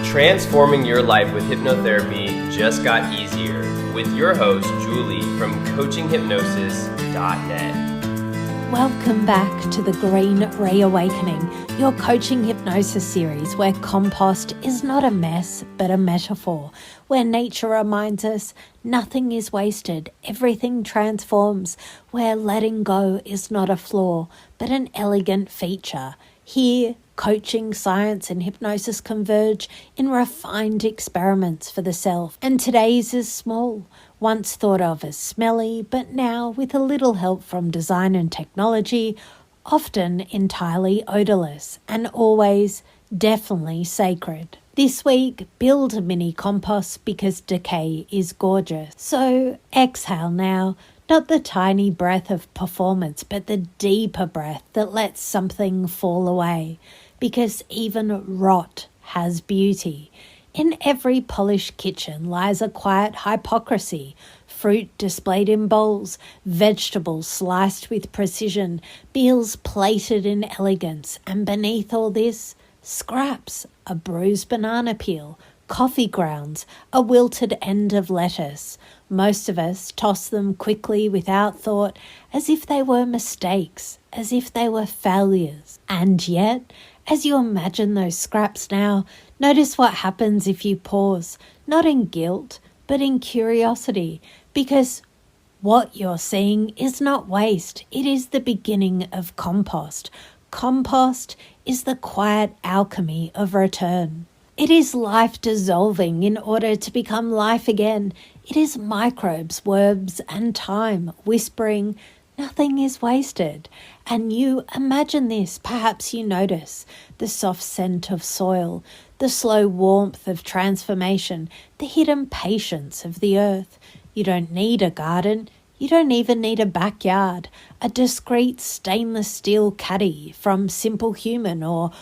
Transforming your life with hypnotherapy just got easier with your host, Julie from coachinghypnosis.net. Welcome back to the Green Reawakening, your coaching hypnosis series where compost is not a mess but a metaphor, where nature reminds us nothing is wasted, everything transforms, where letting go is not a flaw but an elegant feature. Here, coaching, science and hypnosis converge in refined experiments for the self. And today's is small, once thought of as smelly, but now with a little help from design and technology, often entirely odorless and always definitely sacred. This week, build a mini compost because Decay is gorgeous. So exhale now. Not the tiny breath of performance, but the deeper breath that lets something fall away. Because even rot has beauty. In every polished kitchen lies a quiet hypocrisy. Fruit displayed in bowls, vegetables sliced with precision, meals plated in elegance, and beneath all this, scraps, a bruised banana peel, coffee grounds, a wilted end of lettuce. Most of us toss them quickly without thought, as if they were mistakes, as if they were failures. And yet, as you imagine those scraps now, notice what happens if you pause, not in guilt, but in curiosity, because what you're seeing is not waste, it is the beginning of compost. Compost is the quiet alchemy of return. It is life dissolving in order to become life again. It is microbes, worms, and time whispering, nothing is wasted. And you imagine this, perhaps you notice the soft scent of soil, the slow warmth of transformation, the hidden patience of the earth. You don't need a garden. You don't even need a backyard. A discreet stainless steel caddy from Simple Human or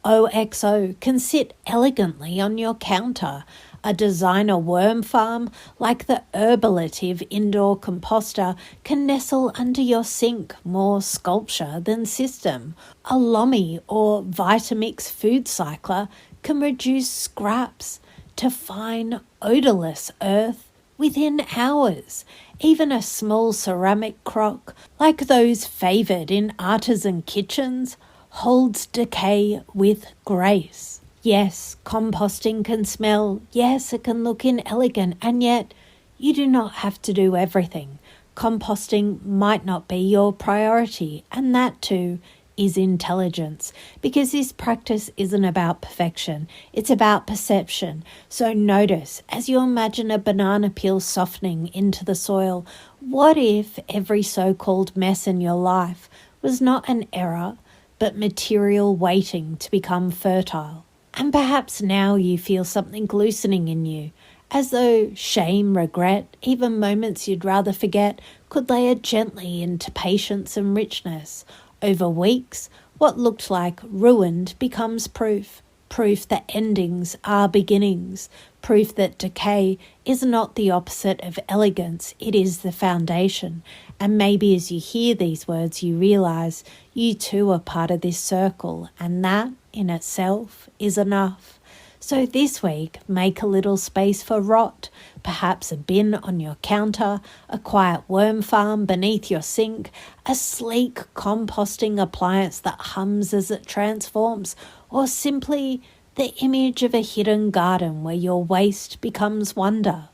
OXO can sit elegantly on your counter. A designer worm farm like the herbalative indoor composter can nestle under your sink, more sculpture than system. A Lomi or Vitamix food cycler can reduce scraps to fine, odorless earth within hours. Even a small ceramic crock, like those favoured in artisan kitchens, holds decay with grace. Yes, composting can smell. Yes, it can look inelegant, and yet you do not have to do everything. Composting might not be your priority, and that too is intelligence, because this practice isn't about perfection, it's about perception. So notice, as you imagine a banana peel softening into the soil, what if every so-called mess in your life was not an error, but material waiting to become fertile? And perhaps now you feel something loosening in you, as though shame, regret, even moments you'd rather forget could layer gently into patience and richness. Over weeks, what looked like ruined becomes proof. Proof that endings are beginnings. Proof that decay is not the opposite of elegance, it is the foundation. And maybe as you hear these words, you realize you too are part of this circle, and that in itself is enough. So this week, make a little space for rot, perhaps a bin on your counter, a quiet worm farm beneath your sink, a sleek composting appliance that hums as it transforms, or simply the image of a hidden garden where your waste becomes wonder.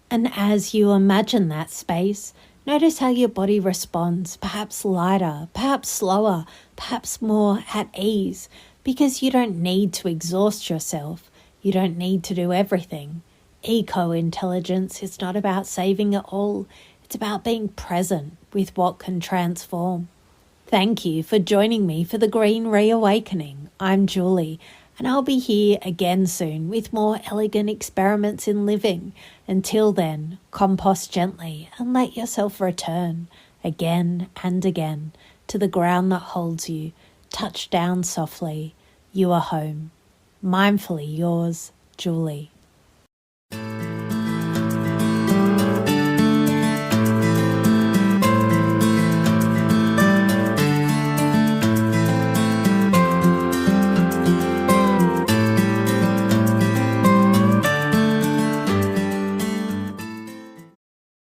And as you imagine that space, notice how your body responds, perhaps lighter, perhaps slower, perhaps more at ease, because you don't need to exhaust yourself. You don't need to do everything. Eco-intelligence is not about saving it all. It's about being present with what can transform. Thank you for joining me for the Green Reawakening. I'm Julie, and I'll be here again soon with more elegant experiments in living. Until then, compost gently and let yourself return again and again to the ground that holds you. Touch down softly. You are home. Mindfully yours, Julie.